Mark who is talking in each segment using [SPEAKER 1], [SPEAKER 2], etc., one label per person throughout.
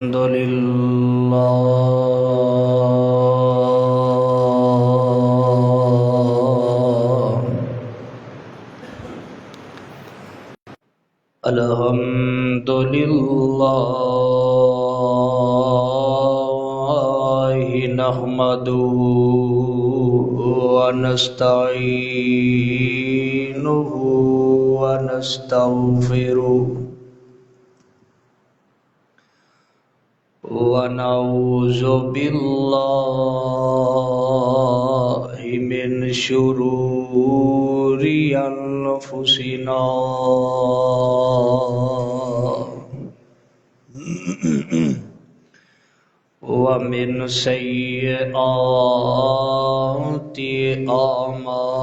[SPEAKER 1] अल्हम्दुलिल्लाहि नहमदुहु व नस्तईनुहु व नस्तगफिरुहु व नऊज़ु बिल्लाहि मिन शुरूरि अनफुसिना व मिन सय्यिआति आमालिना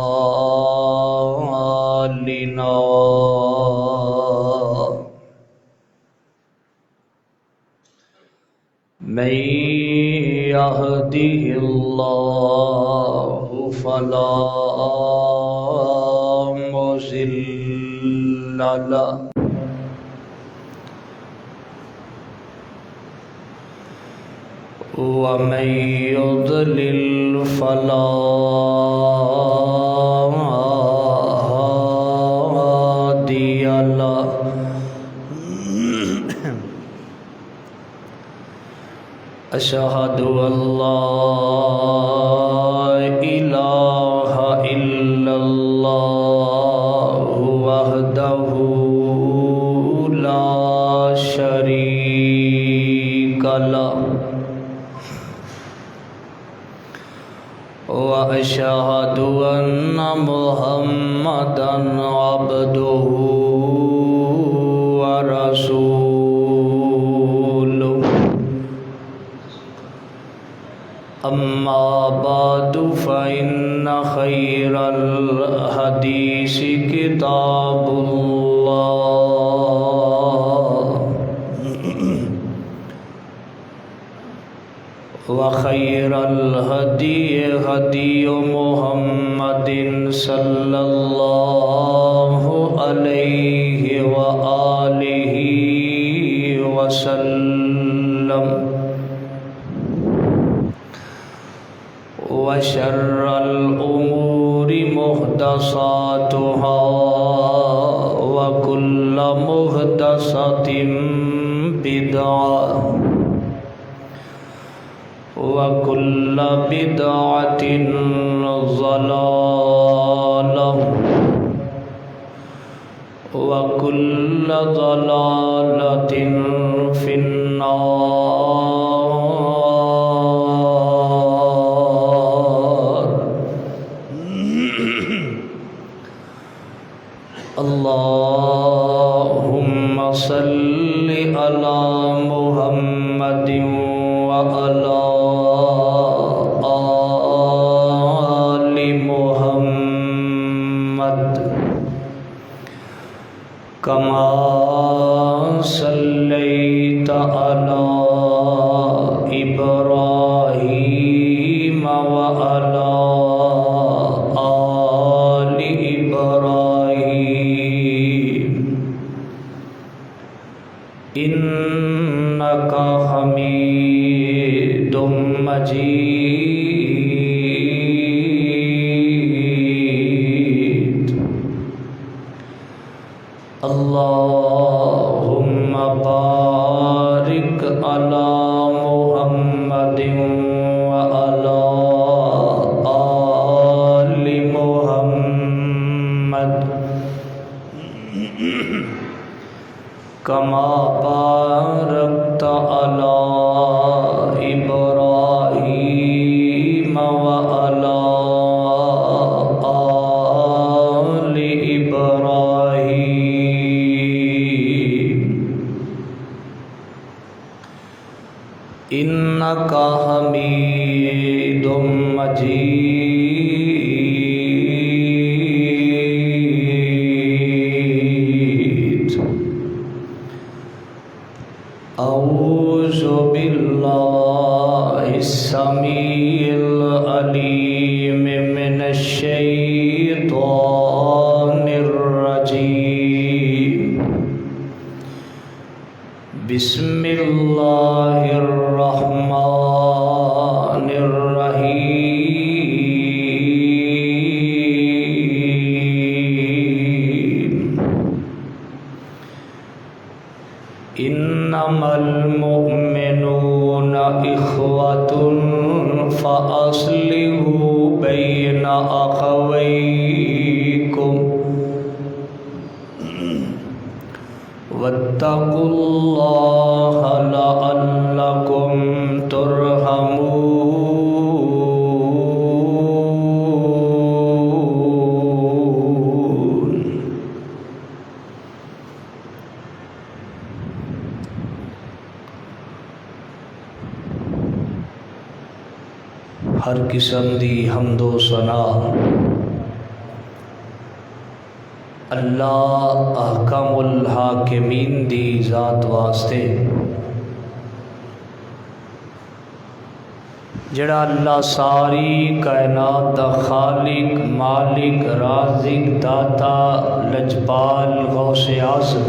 [SPEAKER 1] मन यहदिहिल्लाहु फला मुज़िल्ल लहु व मन युद्लिल फला हादिय लहु। अशहदु अल्ला इलाहा इल्लल्लाहु वहदहु ला शरीका लहु व अशहदु अन्ना मुहम्मदन अब्दुहु व रसूलुहु। अम्मा बादु फ़इन्न खैरल हदीसी किताबुल्लाह व खैरल हदी हदी मुहम्मदिन सल्लल्लाहु अलैहि व आलिहि वसल्लम व शर्रल उमूरि मुहदसातुहा व कुल्ल मुहदसतिन बिदअह व कुल्ल बिदअतिन ज़लालह व कुल्ल ज़लालतिन फिन्नार। अल्लाहुम्मा सल्लि अला मुहम्मदिन व अला आलि मुहम्मद कमा सल्लैत अला इब्राहीम व अला आलि इब्राहीम इन्नका हमीदुम मजीद। अल्लाहुम्मा बारिक अला मुहम्मदिन व अला आलि मुहम्मद कमा बारकत अला इब्राहीम व अला आलि इब्राहीम इन्नका हमीदुम मजीद। औज़ु बिल्लाहिस समीइल अलीम मिनश शैतानिर रजीम। बिस्मिल्लाह इन्नमल मुमिनूना इख्वतुन फ़अस्लिहू बैना अख़वैकुम वत्तक़ुल्लाह लअल्लकुम तुरहमून। हर किस्म दी हम्दो सना अल्लाह अहकामुल हाकिमीन दी ज़ात वास्ते जड़ा अल्लाह सारी कायनात दा खालिक मालिक राज़िक दाता लजपाल गौसे आज़म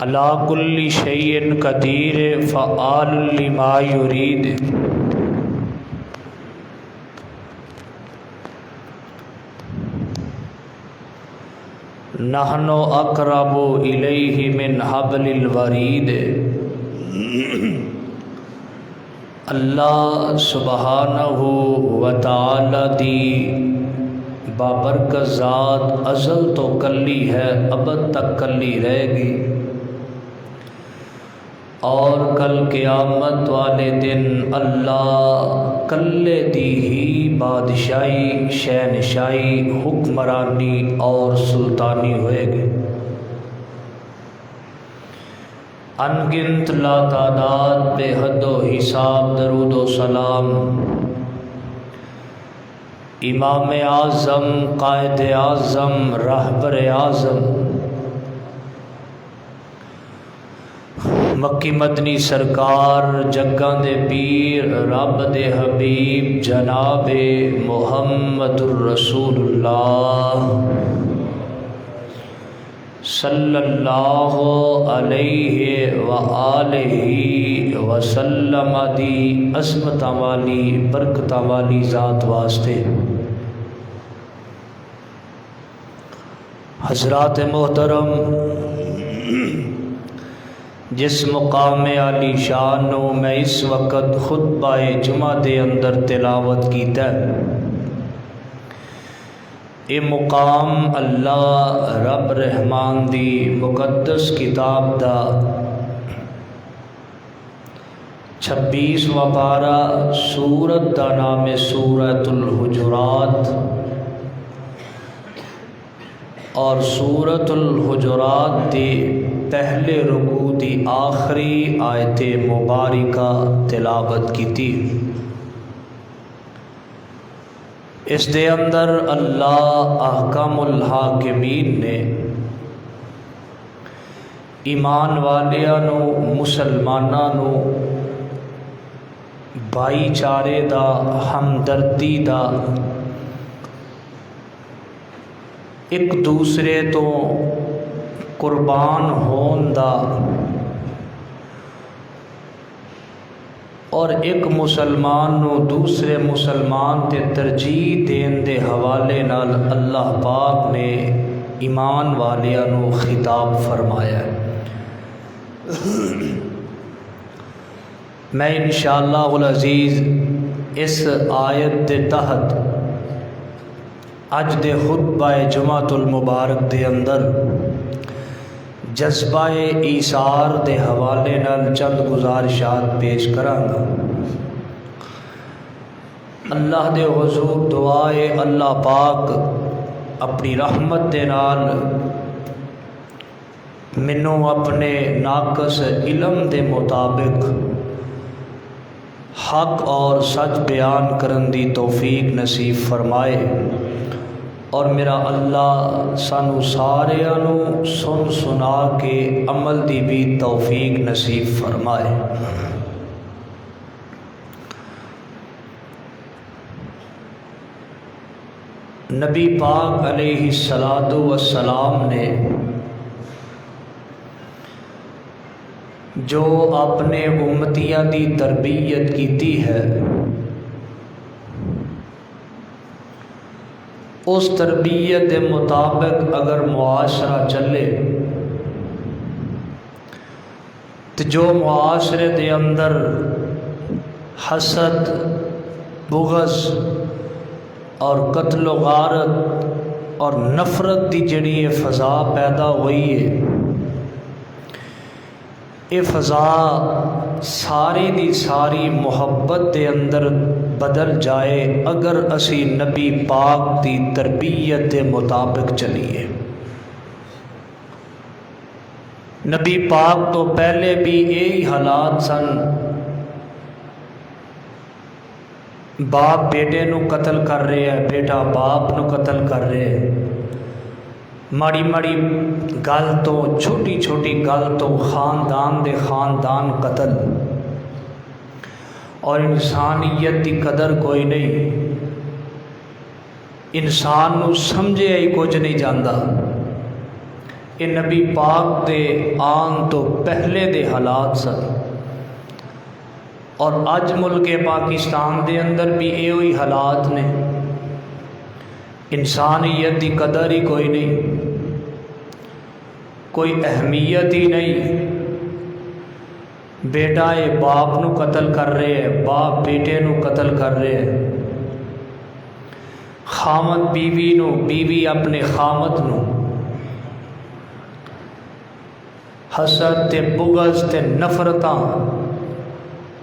[SPEAKER 1] अला कुल्ली शैइन कदीर फ़आल लिमा युरीद। नहनो अक़रबु इलैहि मिन हब्लिल वरीद। अल्लाह सुब्हानहू व तआला दी बाबरकत ज़ात अज़ल तो कल्ली है, अबद तक कल्ली रहेगी और कल क़यामत वाले दिन अल्लाह कल्ले दी ही बादशाही शहनशाही हुक्मरानी और सुल्तानी होएगी। अनगिनत लातादाद बेहदो हिसाब दरूदो सलाम इमाम आज़म कायद आज़म रहबर आज़म मक्की मदनी सरकार जग्गां दे पीर रब दे हबीब जनाबे मुहम्मदुर रसूलुल्लाह सल्लल्लाहु अलैहि व आलिहि वसल्लम दी अज़मतां वाली बरकतां वाली ज़ात वास्ते हज़रात मोहतरम जिस मुकाम आली शान मैं इस वक़्त खुतबाए जुमा दे अंदर तिलावत कीता ये मुकाम अल्लाह रब रहमान दी मुकद्दस किताब दा 26वां पारा सूरत दा नाम है सूरतुल हुजुरात और सूरतुल हुजुरात दे पहले रुकू दी आखिरी आयत मुबारिका तिलावत की थी। इस दे अंदर अल्लाह अहकामुल हाकिमीन ने ईमान वालियां नू मुसलमानां नू भाईचारे दा हमदर्दी दा एक दूसरे तो कुर्बान होन दा और एक मुसलमान नू दूसरे मुसलमान ते तरजीह देन दे हवाले नाल अल्लाह पाक ने ईमान वालियां नू खिताब फरमाया। मैं इंशाअल्लाहुल अज़ीज़ इस आयत दे तहत अज दे खुतबाए जुमातुल मुबारक दे अंदर जज्बाए ईसार दे हवाले नाल चंद गुजारिशात पेश करांगा। अल्लाह दे हुज़ूर दुआए अल्लाह पाक अपनी रहमत दे नाल मैनू अपने नाकस इलम दे मुताबिक हक और सच बयान करन दी तौफीक नसीब फरमाए और मेरा अल्लाह सानू सारियां नू सुन सुना के अमल दी भी तौफीक नसीब फरमाए। नबी पाक अलैहिस्सलातु वस्सलाम ने जो अपने उम्मतियां दी तरबियत कीती है, उस तरबियत के मुताबिक अगर मुआशरा चले तो जो मुआशरे के अंदर हसद, बुग़्ज़ और कत्ल गारत और नफ़रत की जड़ी फ़ज़ा पैदा हुई है, ये फ़ज़ा सारी दी सारी मुहब्बत के अंदर बदल जाए अगर असी नबी पाक की तरबियत के मुताबिक चलीए। नबी पाक तो पहले भी यही हालात सन, बाप बेटे नू कत्ल कर रहे हैं, बेटा बाप नू कत्ल कर रहे हैं, माड़ी माड़ी गल तो, छोटी छोटी गल तो खानदान दे खानदान कत्ल, और इंसानियत की कदर कोई नहीं, इंसान नू समझे ही कुछ नहीं जाता। ये नबी पाक दे आन तो पहले दे हालात सन, और अज मुल्के पाकिस्तान दे अंदर भी ये ही हालात ने। इंसानियत की कदर ही कोई नहीं, कोई अहमियत ही नहीं। बेटा ये बाप नू कत्ल कर रहे हैं, बाप बेटे नू कत्ल कर रहे हैं, खामद बीवी नू, बीवी अपने खामद नू, हसद ते बुग़्ज़ ते नफ़रतां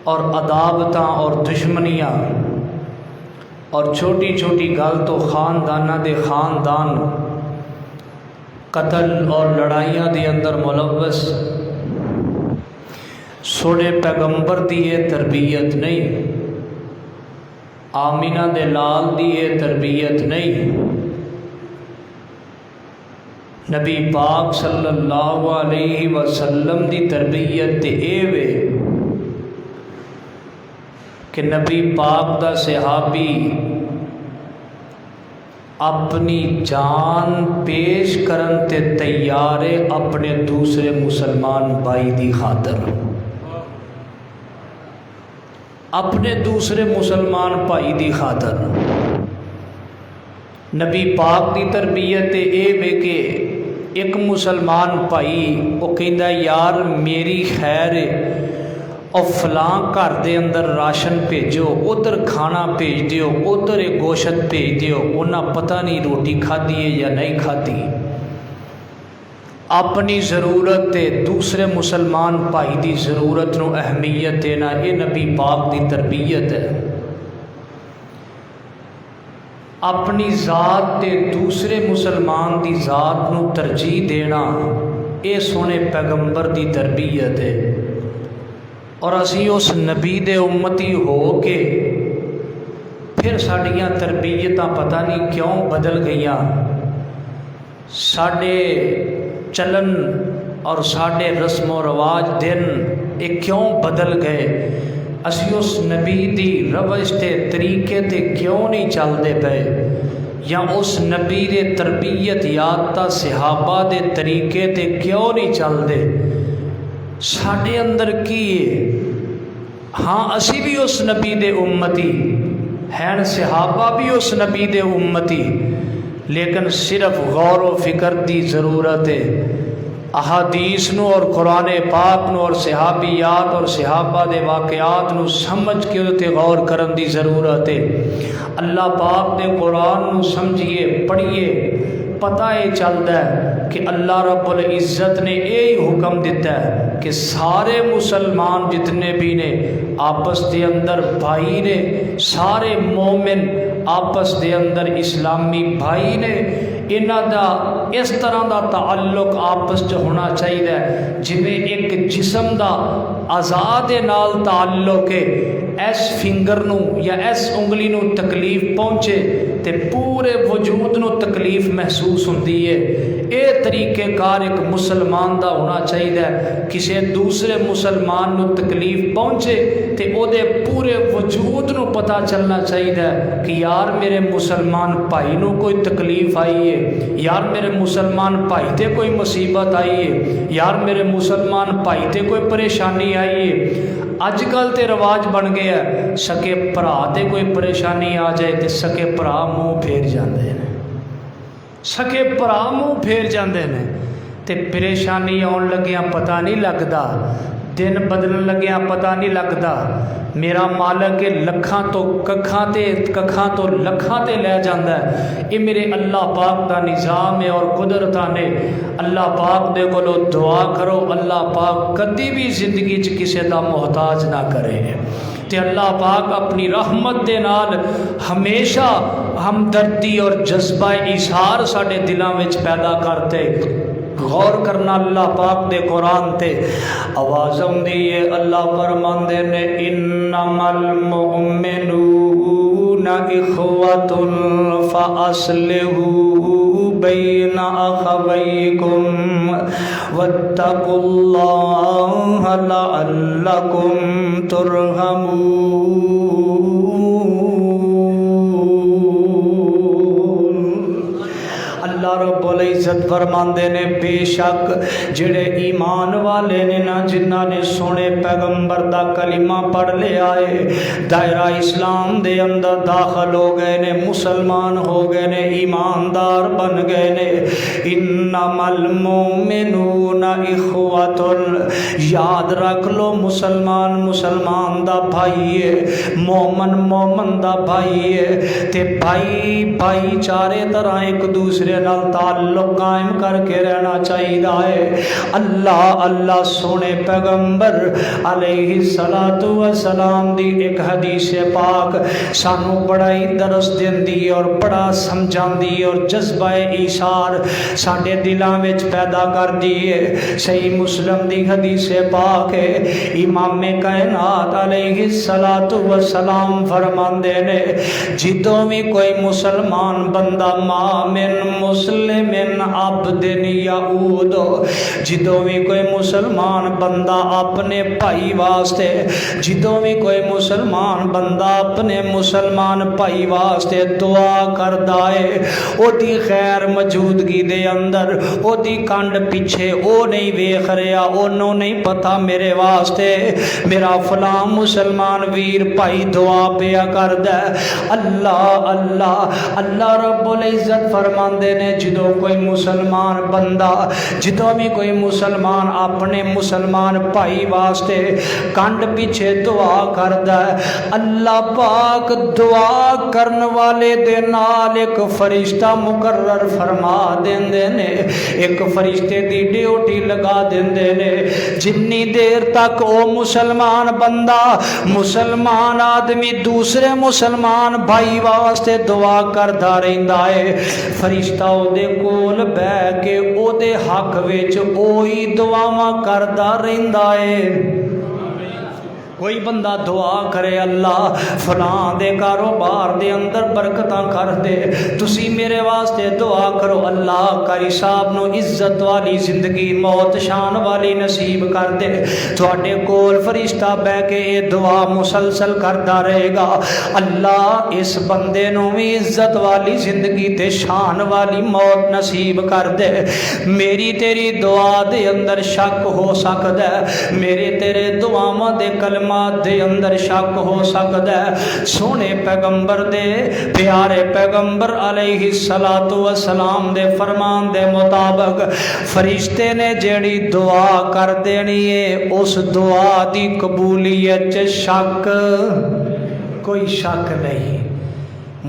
[SPEAKER 1] और अदावतां और दुश्मनियाँ और छोटी छोटी गल तो खानदाना दे खानदान कत्ल और लड़ाइयाँ दे अंदर मुलव्वस। सोने पैगंबर दी ये तरबियत नहीं, आमीना दे लाल दी ये तरबियत नहीं। नबी पाक सल्लल्लाहु अलैहि वसल्लम दी तरबियत ते ए वे कि नबी पाक दा सहाबी अपनी जान पेश करन ते तैयार है अपने दूसरे मुसलमान भाई दी खातर, अपने दूसरे मुसलमान भाई दी खातर। नबी पाक की तरबियत ये वे कि एक मुसलमान भाई वो कहता यार मेरी खैर और फलां घर दे अंदर राशन भेजो, उधर खाना भेज दियो, उधर एक गोश्त भेज दियो, उन्हें पता नहीं रोटी खाधी है या नहीं खाधी। अपनी ज़रूरत ते दूसरे मुसलमान भाई की ज़रूरत नू अहमियत देना, ये नबी पाक की तरबियत है। अपनी ज़ात ते दूसरे मुसलमान की ज़ात नू तरजीह देना, ये सोने पैगंबर की तरबियत है। और असी उस नबी दे उम्मती हो के फिर साड़ियाँ तरबियत पता नहीं क्यों बदल गईयां, साडे चलन और साडे रस्मो रवाज दिन ये क्यों बदल गए। असी उस नबी दी रवश ते तरीके ते क्यों नहीं चलते पे, या उस नबी दे तरबियत यादता सहाबा दे तरीके ते क्यों नहीं चलते। साडे अंदर की है? हाँ असी भी उस नबी दे उम्मती हैं, सहाबा भी उस नबी दे उम्मती, लेकिन सिर्फ गौर व फिक्र की ज़रूरत है। अहादीस नू और कुरान पाक नू और सहाबियात और सहाबा दे वाक़यात नू समझ के उते गौर करन दी ज़रूरत है। अल्लाह पाक दे कुरान नू समझिए, पढ़िए, पता ये चलता है कि अल्लाह रब्बुल इज़्ज़त ने यही हुक्म दिता है कि सारे मुसलमान जितने भी ने आपस के अंदर भाई ने, सारे मोमिन आपस के अंदर इस्लामी भाई ने, इन्हां दा इस तरह का ताल्लुक आपस च होना चाहिए जिमें एक जिसम का आज़ाद नाल ताल्लुक है। इस फिंगर नू या इस उंगली नू तकलीफ पहुँचे तो पूरे वजूद नू तकलीफ महसूस होती है। ये तरीक़ेकार एक मुसलमान का होना चाहिए। किसी दूसरे मुसलमान को तकलीफ पहुँचे तो वो पूरे वजूद को पता चलना चाहिए कि यार मेरे मुसलमान भाई को कोई तकलीफ आई है, यार मेरे मुसलमान भाई ते कोई मुसीबत आई है, यार मेरे मुसलमान भाई ते कोई परेशानी आई है। अजकल तो रिवाज बन गया सके भरा ते कोई परेशानी आ जाए तो सके भरा मूँह फेर जाते हैं, सके भरा मूँह फेर जाते हैं। तो परेशानी आउन लग्या पता नहीं लगता, दिन बदलन लग्या पता नहीं लगता। मेरा मालक के लखां तो कखां तो लखां ते लै जांदा है। ये मेरे अल्लाह पाक का निज़ाम है और कुदरत ने। अल्लाह पाक दे कोलों दुआ करो, अल्लाह पाक कभी भी जिंदगी च किसी का मोहताज ना करे। तो अल्लाह पाक अपनी रहमत दे नाल हमेशा हमदर्दी और जज्बा इशार साडे दिलों में पैदा करते। गौर करना अल्लाह पाक दे कुरान ते आवाज़ आउंदी है। अल्लाह फरमांदे ने इन्नमल मुमिनूना इखवतुन फअस्लिहू बैना अखवैकुम वत्तकुल्लाह लअल्लकुम तुरहमून। रब्बुल इज्जत फरमांदे ने बेशक जेड़े ईमान वाले ने ना जिन्हां ने सोने पैगंबर दा कलिमा पढ़ लिया है, दायरा इस्लाम दे अंदर दाखिल हो गए ने, मुसलमान हो गए ने, ईमानदार बन गए ने। इन्नमल मुमिनूना इखवतुन, याद रख लो मुसलमान मुसलमान दा भाई है, मोमन मोमन दा भाई है। ते भाई भाईचारे तरह एक दूसरे नाल ताल्लुक कायम करके रहना चाहिए है। अल्लाह अल्लाह सोने पैगंबर अलैहिस्सलातु वस्सलाम दी एक हदीस पाक सानू बड़ा ही दरस देंदी और बड़ा समझांदी और जज्बा ईसार साडे दिलों में पैदा कर दी है। सही मुस्लिम दी हदीस पाक है। इमाम कायनात अलैहिस्सलातु वस्सलाम फरमांदे ने जिदों भी कोई मुसलमान बंदा मामिन मुस्लिमिन अब्दिन यऊद, जिदों भी कोई मुसलमान बंदा अपने भाई वास्ते, जिदों भी कोई मुसलमान बंदा अपने मुसलमान भाई वास्ते दुआ करदा है, ओदी खैर मौजूदगी दे अंदर ओदी कंड पिछे ओ नहीं वेख रहा, ओनों नहीं पता मेरे वास्ते मेरा फलां मुसलमान वीर भाई दुआ पिया करदा। अल्लाह अल्लाह अल्लाह रब्बुल इज्जत फरमांदे ने जिदों कोई मुसलमान बंदा, जिदों भी कोई मुसलमान अपने मुसलमान भाई वास्ते कंड पीछे दुआ करदा है, अल्लाह पाक दुआ करन वाले दे नाल एक फरिश्ता मुकर्रर फरमा देंदे ने, एक फरिश्ते दी ड्यूटी लगा देंदे ने। जिन्नी देर तक ओ मुसलमान बंदा मुसलमान आदमी दूसरे मुसलमान भाई वास्ते दुआ करदा रहिंदा है, फरिश्ता ओदे कोल बह के ओदे हक विच ओही दुआवां करदा रहिंदा है। कोई बंदा दुआ करे अल्लाह फलां दे कारोबार दे अंदर बरकतां कर दे, तुसी मेरे वास्ते दुआ करो अल्लाह कारी साहब नूं इज्जत वाली जिंदगी मौत शान वाली नसीब कर दे। तुहाडे कोल फरिश्ता बह के ये दुआ मुसलसल करदा रहेगा, अल्लाह इस बंदे नूं भी इज्जत वाली जिंदगी ते शान वाली मौत नसीब कर दे। मेरी तेरी दुआ दे अंदर शक हो सकदा है, मेरे तेरे दुआवां दे कलम दे अंदर शक हो सकता है। सोने पैगंबर दे प्यारे पैगंबर अलैहिस्सलातु वस्सलाम दे फरमान दे मुताबिक फरिश्ते ने जेड़ी दुआ कर देनी है उस दुआ दी कबूलियत च शक कोई शक नहीं।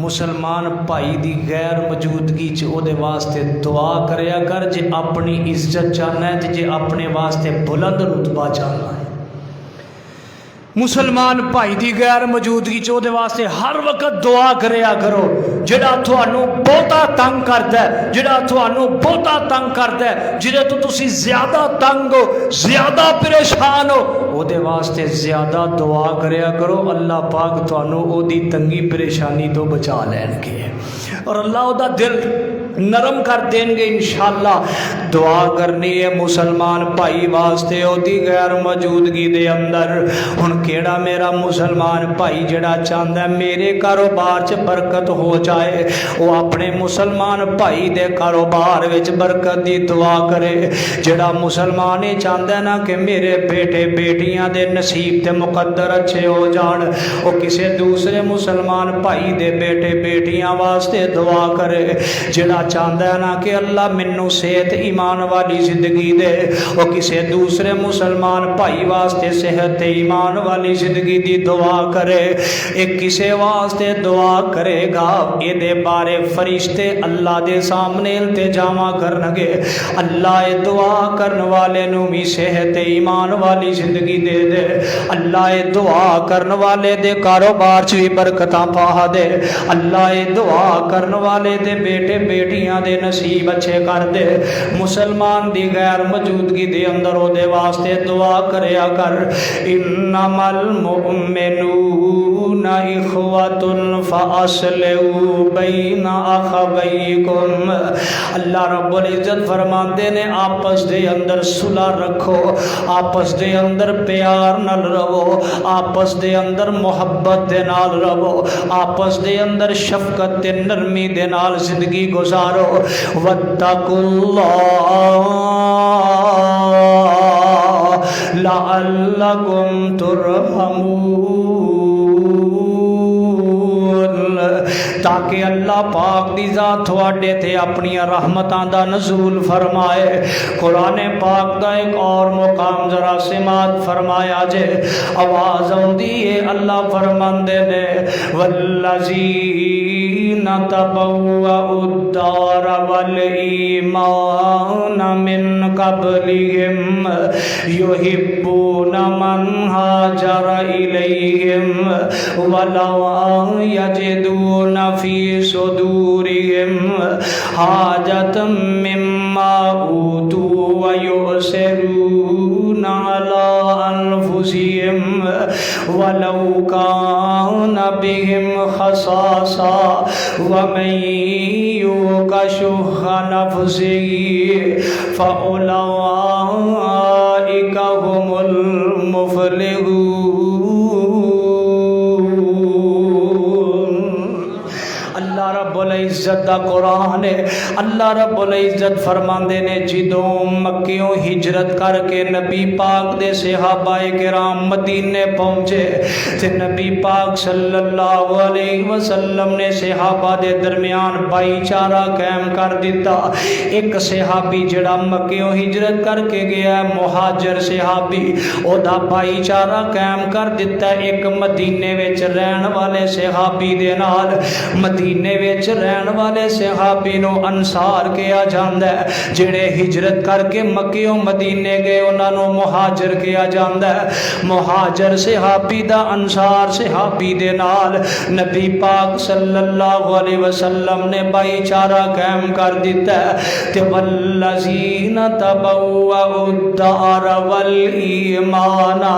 [SPEAKER 1] मुसलमान भाई दी गैर मौजूदगी च ओदे वास्ते दुआ करया कर जे अपनी इज्जत चाहना है, जे अपने वास्ते बुलंद रुतबा चाहना है। मुसलमान भाई की गैर मौजूदगी च ओहदे वास्ते हर वक्त दुआ करया करो। जिहड़ा तुहानू बहुता तंग करदा है, जिहड़ा तुहानू बहुता तंग करदा है, जिहदे तो तुसी ज्यादा तंग हो, ज्यादा परेशान हो, ओहदे वास्ते ज्यादा दुआ करया करो। अल्लाह पाक तुहानू ओहदी तंगी परेशानी तो बचा लैणगे और अल्लाह ओहदा दिल नरम कर देंगे इंशाअल्लाह। दुआ करनी है मुसलमान भाई वास्ते ओदी गैर मौजूदगी दे अंदर। हुण केड़ा मेरा मुसलमान भाई जिहड़ा चाहता है मेरे कारोबार च बरकत हो जाए, वो अपने मुसलमान भाई दे कारोबार विच बरकत दी दुआ करे। जिहड़ा मुसलमान ये चाहता है ना कि मेरे बेटे बेटियां दे नसीब ते मुकद्दर अच्छे हो जान, वो किसी दूसरे मुसलमान भाई दे बेटे बेटियां वास्ते दुआ करे। जिहड़ा चाहता है ना कि अल्लाह मैनू सेहत ईमान वाली जिंदगी दे, वो किसी दूसरे मुसलमान भाई वास्ते सेहत ईमान वाली जिंदगी दी दुआ करे। एक किसी वास्ते दुआ करेगा ये बारे फरिश्ते अल्लाह दे सामने इल्तिजामा करनगे, अल्लाह ये दुआ करने वाले नू भी सेहत ईमान वाली जिंदगी दे दे, अल्लाह ये दुआ करने वाले दे कारोबार च भी बरकतां पा दे, अल्लाह ये दुआ करने वाले दे बेटे बेटियां दे नसीब अच्छे कर दे। मुसलमान दी गैर मौजूदगी दे अंदर ओदे वास्ते दुआ करया कर। इन्नमल मुमिनूना इखवतुन फअस्लिहू बैना अखवैकुम। अल्लाह रब्बुल इज्जत फरमाते ने आपस दे अंदर सुलह रखो, आपस दे अंदर प्यार नाल रहो, आपस दे अंदर मोहब्बत दे नाल रहो, आपस दे अंदर शफकत ते नरमी दे नाल जिंदगी गुजारो। वत्तकुल्लाह लअल्लकुम तुरहमून, ताकि अल्लाह पाक दी जात तुहाडे ते अपनी रहमतां दा नज़ूल फरमाए। कुरान पाक दा एक और मुकाम जरा सिमात फरमाया जे, आवाज़ आउंदी है अल्लाह फरमांदे ने वल्लज़ीना तबव्वउद्दार वल ईमान मिन क़ब्लिहिम युहिब्बूना मन हाजरा इलैहिम वलौ यजिदूना फी सुदूरिहिम हाजतम मिम्मा ऊतू व युसिरूना अला अनफुसिहिम वलौ काना बिहिम खसासा वमन युक़ शुह्ह नफ्सिही फउलाइका हुमुल मुफ़्लिहून। अल्लाह रब्बुल इज्जत दा कुरान है। अल्लाह रब्बुल इज्जत फरमांदे ने जिदों मक्कियों हिजरत करके नबी पाक दे सहाबाए किराम मदीने पहुंचे ते नबी पाक सल्लल्लाहु अलैहि वसल्लम ने सहाबा दे दरमियान भाईचारा कायम कर दिता। एक सहाबी जिहड़ा मक्कियों हिजरत करके गया मुहाजिर सहाबी, ओदा भाईचारा कायम कर दिता एक मदीने विच रहन वाले सहाबी दे नाल। मदीने विच रहन वाले सहाबी नूं अंसार कहा जांदा है, जिहड़े हिजरत करके मक्कियों मदीने गए उन्हां नूं मुहाजिर कहा जांदा है। मुहाजिर सहाबी दा अंसार सहाबी दे नाल नबी पाक सल्लल्लाहु अलैहि वसल्लम ने भाईचारा कायम कर दिता है। ते वल्लज़ीना तबव्वउद्दार वल ईमाना,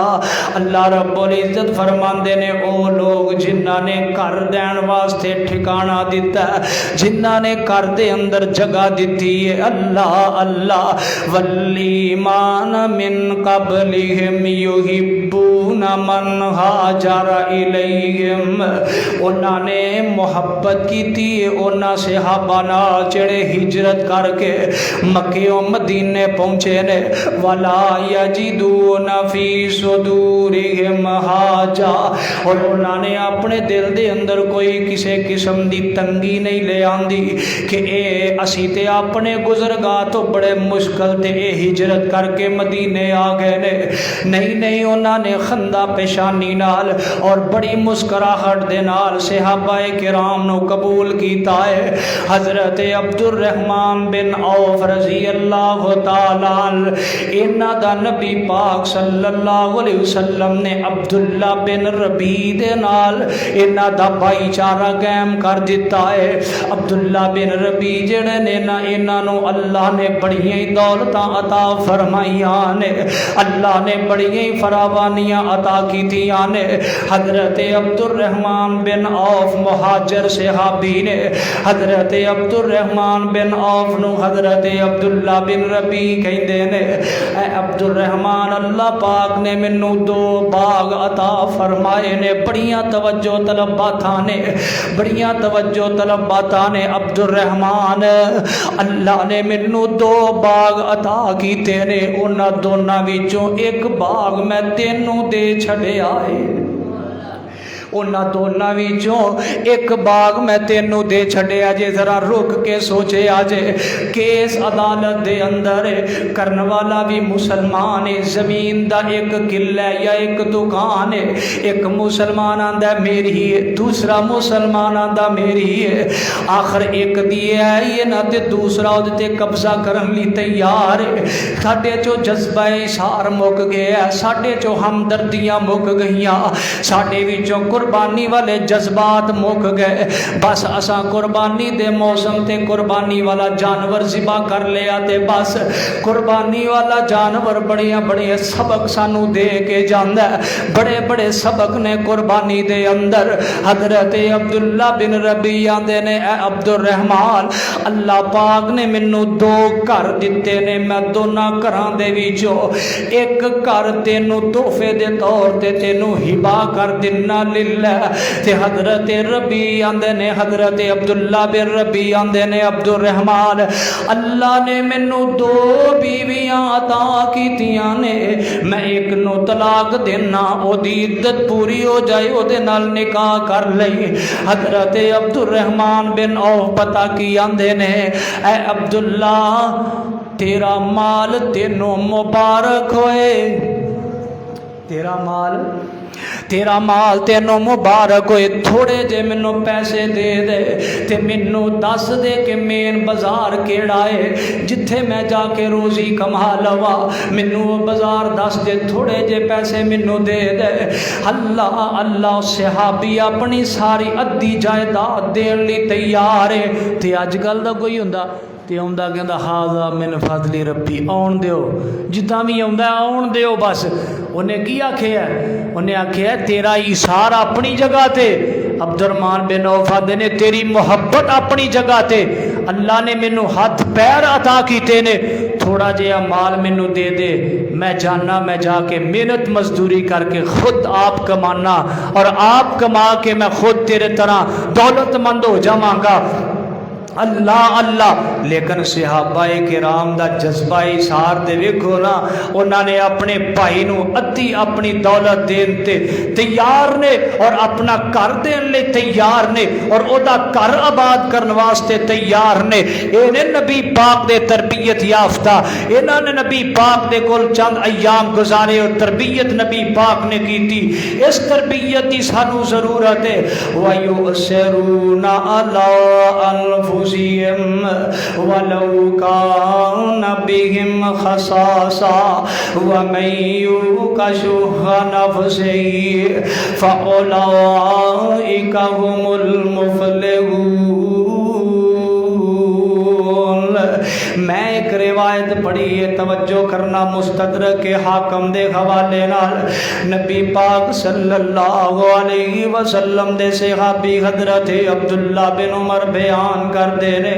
[SPEAKER 1] अल्लाह रब्बुल इज्जत फरमांदे ने ओ लोग जिन्हां ने घर देण वास्ते ठिकाना दिता है, जिन्हां ने घर दे अंदर जगह दी है। अल्लाह अल्लाह वल ईमान मिन क़ब्लिहिम युहिब्बूना मन हाजरा इलैहिम, उन्होंने मोहब्बत की थी उन्हां सहाबा नाल जिहड़े हिजरत करके मक्कियों मदीने पहुंचे ने। वला यजिदूना फी सुदूरिहिम हाजा, और उन्होंने अपने दिल दे अंदर कोई किसी किस्म की तंगी नहीं ले आंदी कि ए असी ते अपने गुजरगाह तो बड़े मुश्किल ते ए हिजरत करके मदीने आ गए ने। नहीं नहीं, उन्होंने खंदा पेशानी नाल और बड़ी मुस्कुराहट दे नाल सहाबाए किराम नू कबूल कीता है। हजरत अब्दुर्रहमान बिन औफ रजी अल्लाह तआला इन्हां दा नबी पाक सल्लल्लाहु अलैहि वसल्लम ने अब्दुल्ला बिन रबी दे नाल इन्हां दा भाईचारा कायम कर दिता है। अब्दुल्ला बिन रबी जिहड़े ने ना इन्हां नूं अल्लाह ने बड़ियां ही दौलतां अता फरमाइयां ने, अल्लाह ने बड़ियां ही फरावानियां अता कीतियां ने। हजरत अब्दुर्रहमान बिन औफ मुहाजिर सहाबी ने, हजरत अब्दुर्रहमान बिन औफ नूं हजरत अब्दुल्ला बिन रबी कहंदे ने। ऐ अब्दुर्रहमान अल्लाह पाक ने मैनू 2 बाग अता फरमाए ने। बड़ियां तवज्जो तलब बातां ने, बड़ियां तवज्जो तलब बातां ने। अब्दुर्रहमान अल्लाह ने मैनू 2 बाग अता कीते ने, उन्हां दोनां विचों एक बाग मैं तेनू दे छड़िया है। उन्हां दोनां विचों एक बाग मैं तेनू दे छड़िया जे। जरा रुक के सोचे आजे, केस अदालत दे अंदर करन वाला भी मुसलमान है। जमीन दा एक किला या एक दुकान है, एक मुसलमान आंदा मेरी है, दूसरा मुसलमान आंदा मेरी है। आखिर एक दी है ना ते दूसरा उहदे ते कब्जा करन लई तैयार है। साडे चो जज्बा इशार मुक गया, साडे चो हमदर्दियां मुक गईयां, साडे विचों कुर्बानी वाले जज्बात मुक गए। बस असा कुर्बानी दे मौसम ते कुर्बानी वाला जानवर ज़िबा कर लिया ते बस कुर्बानी वाला जानवर बड़िया बड़िया सबक सानू दे के जांदा है। बड़े बड़े सबक ने कुर्बानी दे अंदर। हजरत अब्दुल्ला बिन रबी आंदे ने, ए अब्दुर्रहमान अल्लाह पाक ने मैनू 2 घर दिते ने। मैं दोनों घरां दे विचों एक घर तेनू तोहफे दे तौर ते तेनू हिबा कर दिना ते हजरत रबी आंदे ने, हजरत अब्दुल्ला बिन रबी आंदे ने, अब्दुर्रहमान अल्लाह ने मैनू 2 बीवियां अता कीतियां ने। मैं एक नू तलाक देना, ओदी इद्दत पूरी हो जाए, ओदे नाल निकाह कर लई। हजरत अब्दुर्रहमान बिन औफ पता की आंदे ने, ऐ अब्दुल्ला तेरा माल तेनों मुबारक होए, तेरा माल तेनों मुबारक होए। थोड़े जे मैनू पैसे दे दे ते मैनू दस दे के मेन बाजार केड़ा है जिथे मैं जाके रोजी कमा लवा। मैनू बाजार दस दे, थोड़े जे पैसे मैनू दे दे। अल्लाह अल्लाह सहाबी अपनी सारी अद्धी जायदाद देने लई तैयार है। ते अजकल दा कोई हुंदा ते आउंदा कहंदा हाज़ा मिन फज़ली रब्बी, आउण दिओ, जिद्दां भी आउंदा आउण दिओ। बस उन्हें की आखिया, उन्हें आखिया तेरा इशारा अपनी जगह ते। अब्दुर्रहमान बिन औफ आंदे ने तेरी मुहब्बत अपनी जगह ते। अल्लाह ने मैनू हथ पैर अता कीते ने, थोड़ा जिहा माल मैनू दे दे, मैं जाना, मैं जाके मेहनत मजदूरी करके खुद आप कमाना और आप कमा के मैं खुद तेरे तरह दौलतमंद हो जावांगा। अल्लाह अल्लाह। लेकिन सहाबाए किराम दा जज्बा इशार दे वेखो ना, उन्होंने अपने भाई नू अद्धी अपनी दौलत देन ते तैयार ने और अपना घर देन ले तैयार ने और ओदा घर आबाद करने वास्ते तैयार ने। इन्हें नबी पाक दे तरबियत याफ्ता, इन्होंने नबी पाक दे कोल चंद अयाम गुजारे और तरबियत नबी पाक ने की थी। इस तरबियत की सानू जरूरत है। वयुसरूना अला वलौ कान बिहिम खसासा वमन युका शुह्ह नफ्सिही फउलाइका हुमुल मुफ्लिहून। मैं एक रिवायत पढ़ी है, तवज्जो करना, मुस्तदरक के हाकम दे हवाले नाल नबी पाक सल्लल्लाहु अलैहि वसल्लम दे सहाबी हजरत अब्दुल्ला बिन उमर बयान करते ने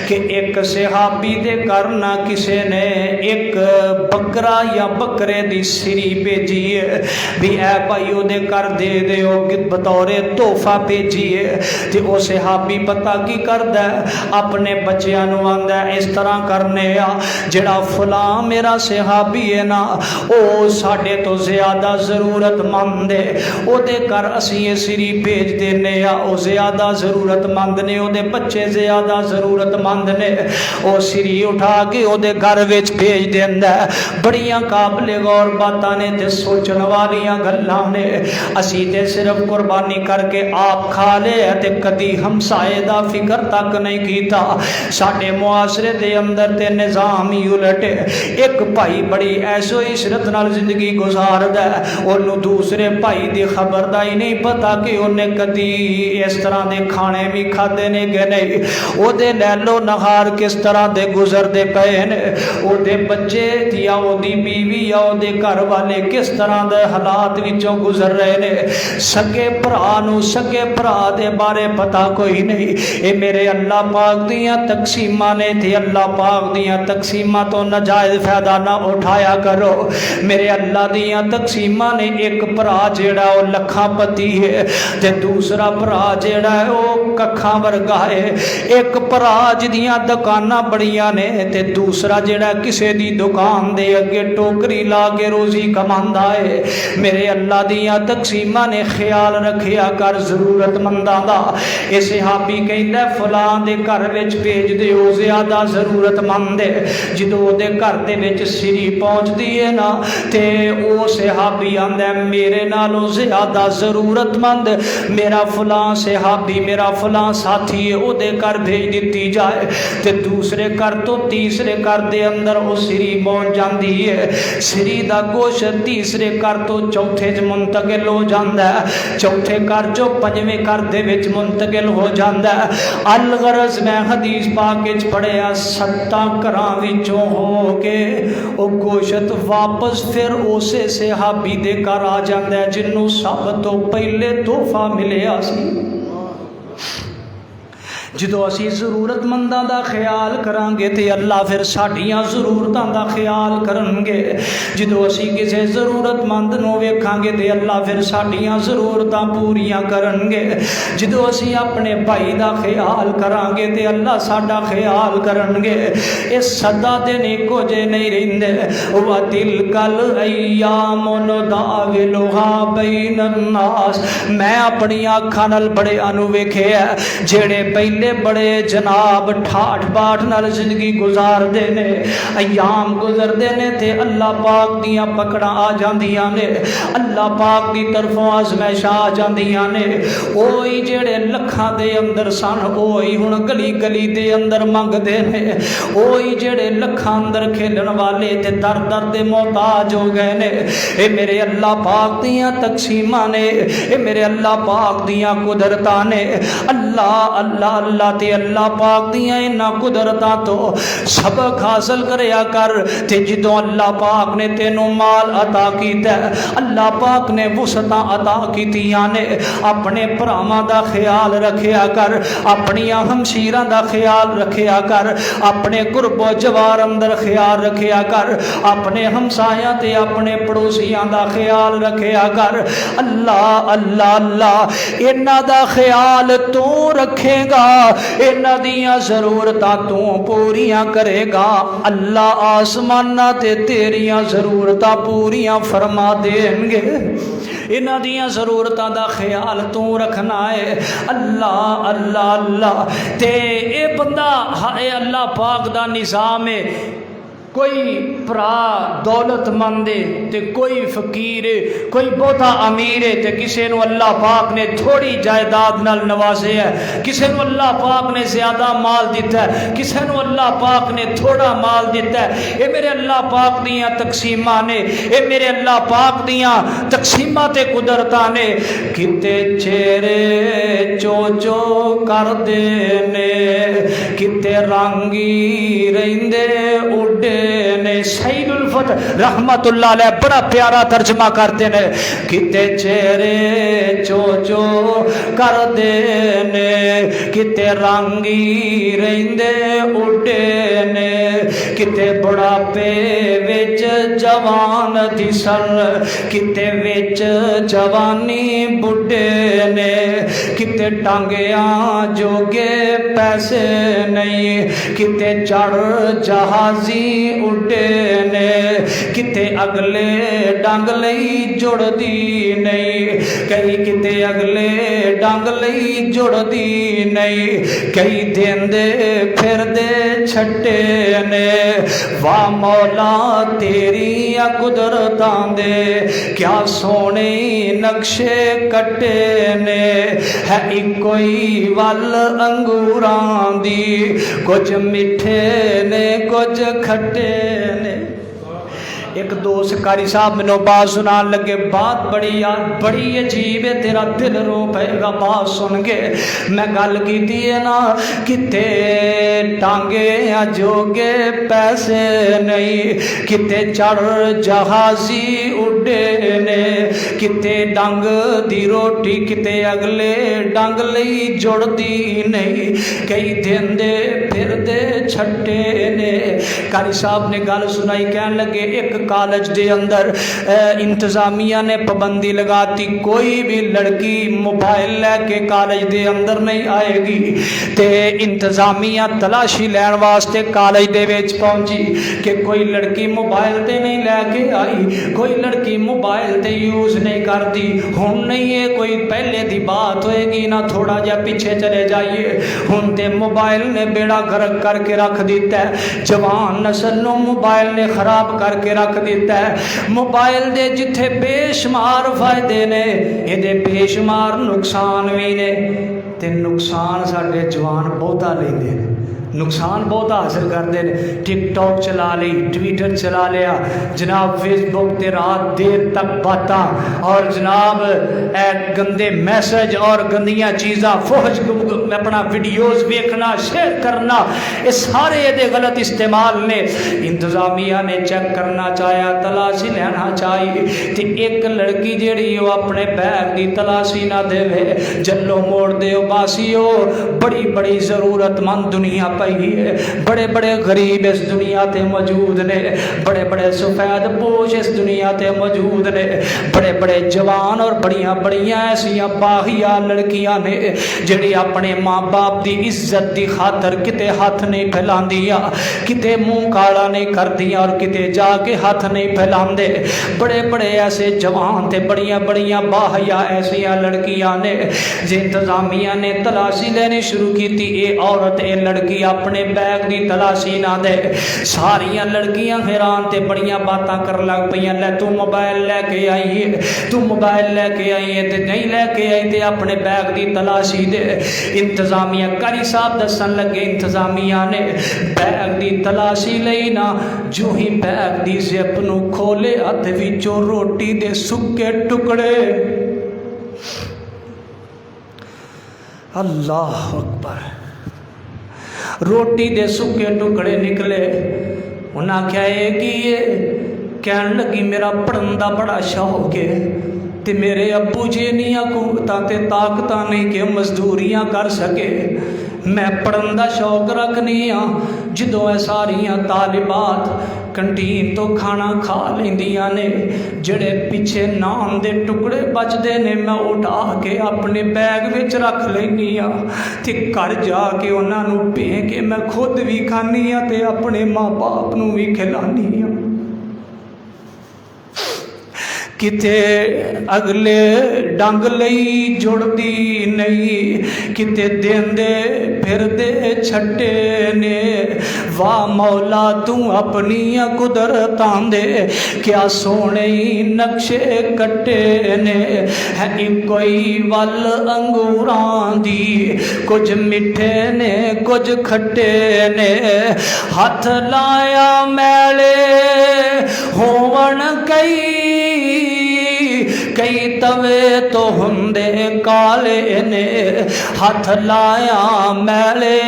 [SPEAKER 1] कि एक सहाबी दे घर ना किसी ने एक बकरा या बकरे दी सिरी भेजी है भी ऐ भाई ओदे घर दे दिओ बतौरे तोहफा भेजी है। ते ओ सहाबी पता की करदा अपने बच्चियां नूं आंदा इस तरह करने आ, जेड़ा फलां मेरा सहाबी है ना ओ साडे तो ज्यादा जरूरतमंद है, ओदे घर असीं ये सिरी भेज देने आ, ओ ज्यादा जरूरतमंद ने, ओदे बच्चे ज्यादा जरूरतमंद ने। ओ सिरी उठा के ओदे घर विच भेज देंदा। बड़ियां काबिले गौर बातां ने ते सोचण वालियां गल्लां ने। असीं ते सिर्फ कुर्बानी करके आप खा ले ते कदी हमसाए दा फिक्र तक नहीं कीता। साडे मुआशरे दे अंदर ते निज़ाम ही उलट है। एक भाई बड़ी ऐसो इशरत नाल जिंदगी गुजारदा है, उन्होंने दूसरे भाई की खबर का ही नहीं पता कि उन्हें कदी इस तरह के खाने भी खाते ने कि नहीं, ओदे लैलो नहार किस तरह के गुजरते पे ने, ओदे बच्चे या ओदी बीवी या ओदे घर वाले किस तरह के हालात विचों गुजर रहे ने। सगे भरा नूं सगे भरा दे बारे पता कोई नहीं। ये मेरे अल्लाह पाक दियां तकसीमां ने ते अल्लाह पाक दियां तकसीमां तो नाजायज फायदा ना उठाया करो। मेरे अल्लाह दियां तकसीमां ने एक भरा जेड़ा वो लखापति है ते दूसरा भरा जेड़ा है वो कखा वर्गा है। एक भरा जिदियां दुकानां बड़ियां ने ते दूसरा जेड़ा किसी दी दुकान दे अगे टोकरी ला के रोजी कमांदा है। मेरे अल्लाह दियां तकसीमां ने ख्याल रखिया कर जरूरतमंदां दा। इस सहाबी कहंदा फलां दे घर विच भेज दे, ओ ज्यादा जरूरतमंद है। जदों ओदे घर दे विच सिरी पहुंचदी है ना ते ओ सहाबी आंदा मेरे नालों ज्यादा जरूरतमंद मेरा फलां सहाबी मेरा फलां साथी है, ओदे घर भेज दिती जाए। ते दूसरे घर तो तीसरे घर दे अंदर वो सिरी पहुंच जाती है। सिरी का गोश्त तीसरे घर तो चौथे च मुंतकिल हो जाता है, चौथे घर चो पंजवें घर दे विच मुंतकिल हो जाता है। अल गरज मैं हदीस पाक विच पढ़िया 7 घरां विचों हो के वो गोश्त वापस फिर उसे सहाबी दे घर आ जाता है जिन्हों सब तो पहले तोहफा मिलिया सी। जो असी जरूरतमंदा का ख्याल करांगे तो अल्लाह फिर साडियां जरूरतों का ख्याल करनगे। जो असी किसी जरूरतमंद नूं वेखांगे तो अल्लाह फिर साडियां जरूरतां पूरियां करनगे। जो असी अपने भाई का ख्याल करांगे तो अल्लाह साडा ख्याल करनगे। ये सदा दिन एको जे नहीं रहिंदे। व तिलकल अय्यामु नुदाविलुहा बैनन नास। मैं अपनी अखां नाल बड़े अनु वेखे जेड़े पहले बड़े जनाब ठाठ बाट नाल जिंदगी गुजारते ने, अयाम गुजरते ने ते अल्लाह पाक दियां पकड़ा आ जांदियां ने, अल्लाह पाक दी तरफों आजमैशां आ जांदियां ने। ओही जेड़े लखां दे अंदर सन ओही हुण गली गली दे अंदर मंगदे ने। ओही जेड़े लखां अंदर खेलन वाले ते दर दर दे मोहताज हो गए ने। ए मेरे अल्लाह पाक दियां तकसीमां ने, ए मेरे अल्लाह पाक दियां कुदरतां ने। अल्लाह अल्लाह अल्लाह ते अल्लाह पाक दियां इन्हां कुदरतां तो सबक हासिल करया कर। ते जदों अल्लाह पाक ने तेनों माल अता कीता, अल्लाह पाक ने वुसतां अता कीतियां ने, अपने भरावां दा ख्याल रखिया कर, अपनियां हमशीरां दा ख्याल रखिया कर, अपने गुरबो जवार अंदर ख्याल रखिया कर, अपने हमसायां ते अपने पड़ोसियां दा ख्याल रखिया कर। अल्लाह अल्लाह अल्लाह इन्हां दा ख्याल तू रखेगा, इन्हां दियां जरूरतां तू पूरियां करेगा। अल्लाह आसमाना ते तेरियां जरूरतां पूरियां फरमा देंगे। इन्हां दियां जरूरतां दा ख्याल तू रखना है। अल्लाह अल्लाह अल्लाह ते ये बंदा हाय अल्लाह पाक दा निज़ाम है। कोई भरा दौलतमंद है तो कोई फकीर है, कोई बहुता अमीर है तो किसी को अल्लाह पाक ने थोड़ी जायदाद नाल नवाजे है, किसी को अल्लाह पाक ने ज्यादा माल दिता है, किसी को अल्लाह पाक ने थोड़ा माल दिता है। ये मेरे अल्लाह पाक दियां तकसीमां ने, ये मेरे अल्लाह पाक दियां तकसीमां ते कुदरतां ने। किते चेहरे चो कर दे ने, किते रंगी रहिंदे उड़े ने। सईदुल फतह रहमतुल्लाह अलैह बड़ा प्यारा तर्जमा करते ने। किते चेहरे चो कर दे ने, किते रंगी रहिंदे उड़े ने, किते बुढ़ापे विच जवान दिसन, किते विच जवानी बुढ़े ने, किते टांगिया जोगे पैसे नहीं, किते चढ़ जहाजी उड्डे ने किते अगले डंग लई जुड़दी नहीं कई किते अगले डंग लई जुड़दी नहीं कई देंदे फिरदे छट्टे ने वाह मौला तेरिया कुदरतां दे क्या सोने नक्शे कट्टे ने है इको ही वल अंगूरां दी कुछ मिठे ने कुछ खट्टे ने। एक दोस्त कारी साहब मैनू बात सुनान लगे बात बड़ी यार बड़ी अजीब है तेरा दिल रो पेगा बात सुन के मैं गल की है ना किते टांगे जोगे पैसे नहीं किते चढ़ जहाजी उड्डे ने किते डंग दी रोटी किते अगले डंग लई जुड़दी नहीं कई देंदे फिरदे छट्टे ने। कारी साहब ने गल सुनाई कहन लगे एक कॉलेज के अंदर इंतजामिया ने पाबंदी लगाती कोई भी लड़की मोबाइल लैके कॉलेज के अंदर नहीं आएगी ते इंतजामिया तलाशी लैन वास्ते कॉलेज दे विच पहुंची कि कोई लड़की मोबाइल ते नहीं लैके आई कोई लड़की मोबाइल ते यूज नहीं करती हुण नहीं है कोई पहले दी बात होएगी ना थोड़ा जा पीछे चले जाइए हुण ते मोबाइल ने बेड़ा गर्क करके रख दिता है जवान नस्ल नूं मोबाइल ने खराब करके रख दिता है। मोबाइल दे जिथे बेशुमार फायदे ने इहदे बेशुमार नुकसान भी ने ते नुकसान साडे जवान बहुता लैंदे ने नुकसान बहुत हासिल करते हैं। टिकटॉक चला ली ट्विटर चला लिया जनाब फेसबुक ते रात देर तक बातें और जनाब गंदे मैसेज और गंदियां चीज़ां फौज अपना वीडियोज़ देखना शेयर करना ये सारे ये गलत इस्तेमाल ने इंतजामिया ने चेक करना चाहा तलाशी लेना चाहिए तो एक लड़की जी अपने बैग की तलाशी ना देवे जल्लो मोड़ दे बासियो बड़ी बड़ी ज़रूरतमंद दुनिया पई है बड़े बड़े गरीब इस दुनिया ते मौजूद ने बड़े बड़े सफेद पोश इस दुनिया ते मौजूद ने बड़े बड़े जवान और बड़िया बड़िया ऐसिया बाहिया लड़कियां ने जिहड़ी अपने माँ बाप की इज्जत की खातर किते हाथ नहीं फैलांदियां किते मुँह काला नहीं करदियां और किते जाके हाथ नहीं फैलांदे बड़े बड़े ऐसे जवान ते बड़िया बड़िया बाहिया ऐसिया लड़कियां ने जे इंतजामिया ने तलाशी लेनी शुरू की ये औरत ये लड़की अपने बैग की तलाशी ना दे सारिया लड़कियां हैरान ते बड़िया बातां कर लग पईयां लै तू मोबाइल लैके आई है तू मोबाइल लैके आई है ते नहीं लैके आई ते अपने बैग की तलाशी दे। इंतजामिया कारी साहब दसन लगे इंतजामिया ने बैग की तलाशी लई ना जो ही बैग की जिप नूं खोले हथ विचों रोटी दे सुके टुकड़े अल्लाह अकबर रोटी दे सुके टुकड़े निकले उन्हें आख्या ये की है कहन लगी मेरा पढ़न का बड़ा शौक है ते मेरे अबू जी नहीं हुकूमत ते ताकत नहीं कि मजदूरियां कर सके मैं पढ़न का शौक रखनी हाँ जो सारिया तालिबात कंटीन तो खाना खा लेंदियां ने जड़े पिछे नान दे टुकड़े बचते ने मैं उठा के अपने बैग विच रख लेनी हाँ ते घर जाके उन्होंने भे के मैं खुद भी खानी हाँ ते अपने माँ बाप नूं भी खिलानी हाँ किते अगले डंग लई जुड़दी नहीं किते देंदे फिरदे छट्टे ने वाह मौला तू अपनी कुदरतां दे क्या सोने नक्शे कट्टे ने है कोई वल अंगूरां दी कुछ मिठे ने कुछ खट्टे ने हथ लाया मैले होवन कई तवे तो हुंदे काले ने हथ लाया मैले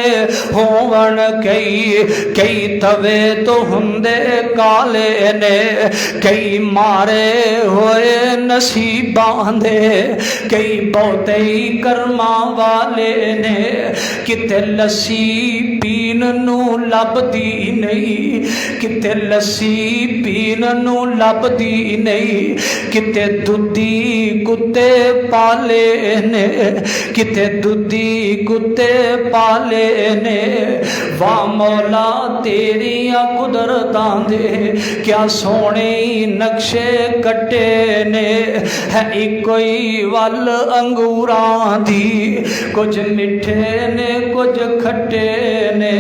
[SPEAKER 1] होवन कई तवे तो हुंदे काले ने कई मारे होए नसीबां दे कई बहुते ही कर्मा वाले ने किते लस्सी पीन पीन नू लभदी नहीं, किते लस्सी पीन नू लभदी नहीं, किते दुधी कुत्ते पाले ने, किते दुधी कुत्ते पाले ने। वाह मौला तेरिया कुदरतां दे क्या सोने नक्शे कटे ने। है इको ही वल अंगूरां दी, कुछ मिठे ने कुछ खट्टे ने।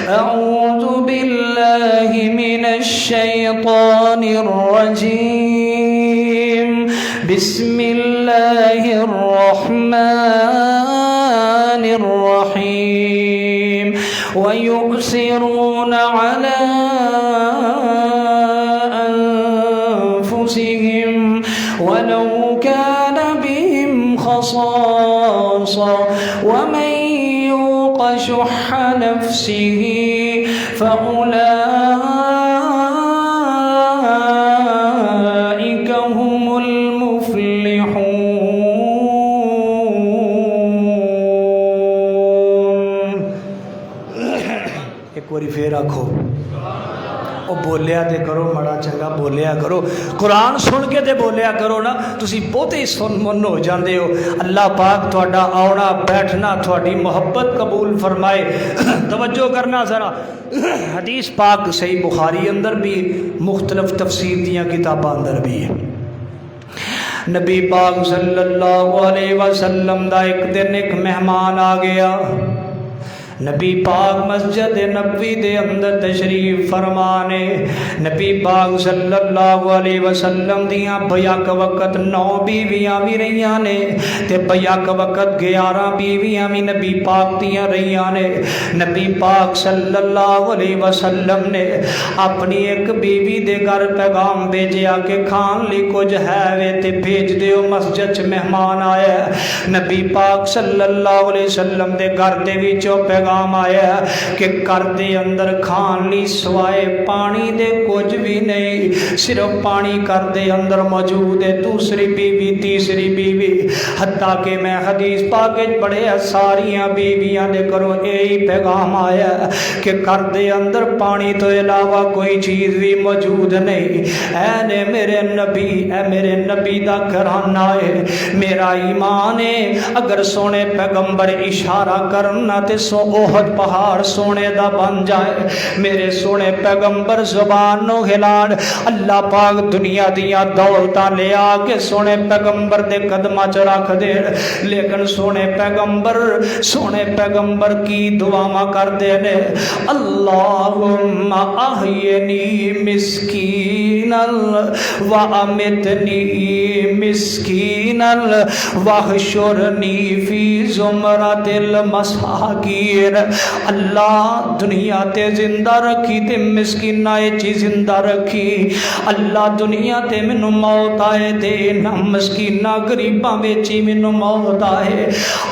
[SPEAKER 1] अऊज़ु बिल्लाहि मिनश शैतानिर रजीम, बिस्मिल्लाहिर रहमानिर रहीम। वयुसिरून अला अनफुसिहिम वलौ कान बिहिम खसासा वमन युक़ शुह्ह नफ्सिहि फ़उलाइक हुमुल मुफ़्लिहून। एक बारी फिर आखो, ओ बोलिया ते करो, माड़ा चंगा बोलिया करो, कुरान सुन के ते बोलिया करो ना। तुसी बहुते ही सुन मन हो जाते हो। अल्लाह पाक तुहाडा आना बैठना तुहाडी मोहब्बत कबूल फरमाए। तवज्जो करना ज़रा, हदीस पाक सही बुखारी अंदर भी, मुख्तलिफ तफसीर दियाँ किताबां अंदर भी है। नबी पाक सल्लल्लाहु अलैहि वसल्लम दा एक दिन एक मेहमान आ गया। नबी पाक मस्जिद नबवी दे अंदर तशरीफ फरमाने। नबी पाक सल्लल्लाहु अलैहि वसल्लम दियां बयाक वक्त 9 बीवियां भी रहियां ने ते बयाक वक्त 11 बीवियां भी नबी पाक दियां रहियां ने। नबी पाक सल्लल्लाहु अलैहि वसल्लम ने अपनी एक बीवी दे घर पैगाम भेजिया कि खान ली कुछ है वे ते भेज दिओ, मस्जिद च मेहमान आया। नबी पाक सल्लल्लाहु अलैहि वसल्लम दे घर दे विचों पैगाम आया कि घर दे अंदर खान ली सवाए पानी दे कुछ भी नहीं, सिर्फ पानी घर दे अंदर मौजूद है। दूसरी बीवी, तीसरी बीवी, हत्ता के मैं हदीस पाक बड़े सारियां बीवियां दे करो यही पैगाम आया कि घर दे अंदर पानी तो इलावा कोई चीज भी मौजूद नहीं। ऐ ने मेरे नबी, ऐ मेरे नबी दा घराना है, मेरा ईमान है। अगर सोने पैगंबर इशारा करना ते सो ओहद पहाड़ सोने दा बन जाए। मेरे सोने पैगंबर जुबान नो हिलान, अल्लाह पाक दुनिया दियां दौलतां ले आके सोने पैगंबर दे कदमां च रख दे। लेकिन सोने पैगंबर की दुआवां करदे ने, अल्लाहुम्मा अहयनी मिस्कीनल व अमितनी मिस्कीनल वहशुरनी फी जुमरतिल मसाकीन। अल्लाह दुनिया ते जिंदा रखी ते मिस्कीना ची जिंदा रखी। अल्लाह दुनिया ते मैनू मौत आए ते ना मिस्कीना गरीबा बेची मैनू मौत आए।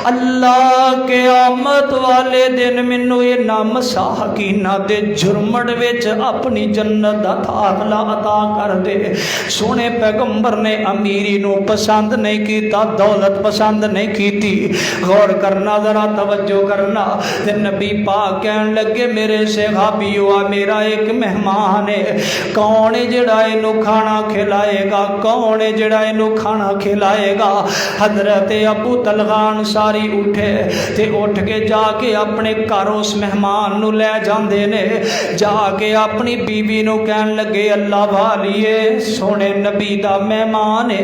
[SPEAKER 1] अल्लाह क़यामत वाले दिन मैनू ये ना मसाकीना दे जुर्मट विच अपनी जन्नत दा दाखला अता कर दे। सोने पैगंबर ने अमीरी नू पसंद नहीं कीता, दौलत पसंद नहीं कीती। गौर करना, जरा तवज्जो करना। ते नबी पाक कहन लगे मेरे सहाबियो, मेरा एक मेहमान है, कौन है जिहड़ा इनू खाना खिलाएगा, कौन है जिहड़ा इनू खाना खिलाएगा। हजरत अबू तलहा अंसारी उठे ते उठ के जाके अपने घर उस मेहमान नू लै जांदे ने। जाके अपनी बीवी नू कहन लगे अल्लाह वालिए, सोने नबी दा मेहमान है,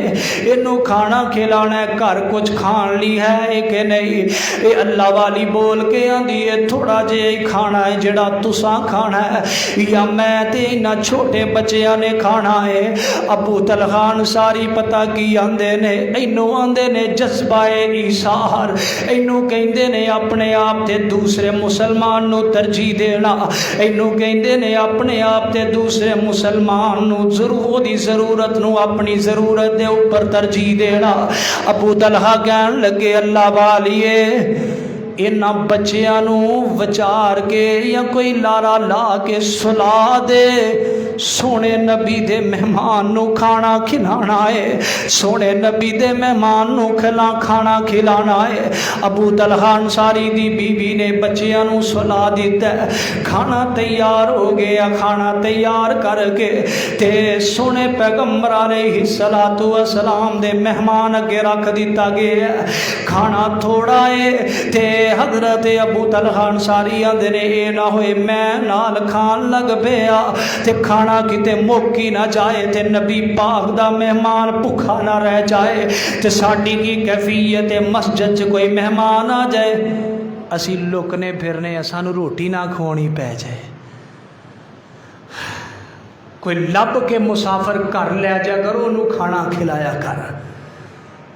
[SPEAKER 1] इनू खाना खिलाना है, घर कुछ खान ली है कि नहीं। ये अल्लाह वाली बोल के आंदी है थोड़ा जिहा ही खाना है जिहड़ा तुसां खाना है, या मैं ते इन्हां छोटे बच्चियां ने खाना है। अबू तलहा अंसारी पता की आंदे ने, इनू आंदे ने जज्बाए ईसार, इनू कहंदे ने अपने आप ते दूसरे मुसलमान नू तरजीह देना, इनू कहंदे ने अपने आप ते दूसरे मुसलमान नू ओदी जरूरत नू अपनी जरूरत दे उपर तरजीह देना। अबू तलहा कहन लगे अल्लाह वालिए, इन्हां बच्चियां नू विचार के या कोई लारा ला के सुला दे, सोने नबी दे मेहमान नू खाना खिलाना है, सोने नबी दे मेहमान नू खाना खिलाना है। अबू तलहा अंसारी दी बीवी ने बच्चियां नू सुला दिता, खाना तैयार हो गया। खाना तैयार करके ते सोने पैगंबर अलैहिस्सलातु वस्सलाम दे मेहमान अगे रख दिता गया। खाना थोड़ा है ते हजरत अबू तलहा अंसारी आंदे ने ए ना होए मैं नाल खान लग पिया ते खाना किते मुक ही ना जाए ते नबी पाक दा मेहमान भुखा ना रह जाए ते साडी की कैफियत है, मस्जिद च कोई मेहमान आ जाए असी लुकने फिरने सानू रोटी ना खवानी पै जाए। कोई लब के मुसाफिर घर लै जा करो, उन्होंने खाना खिलाया कर।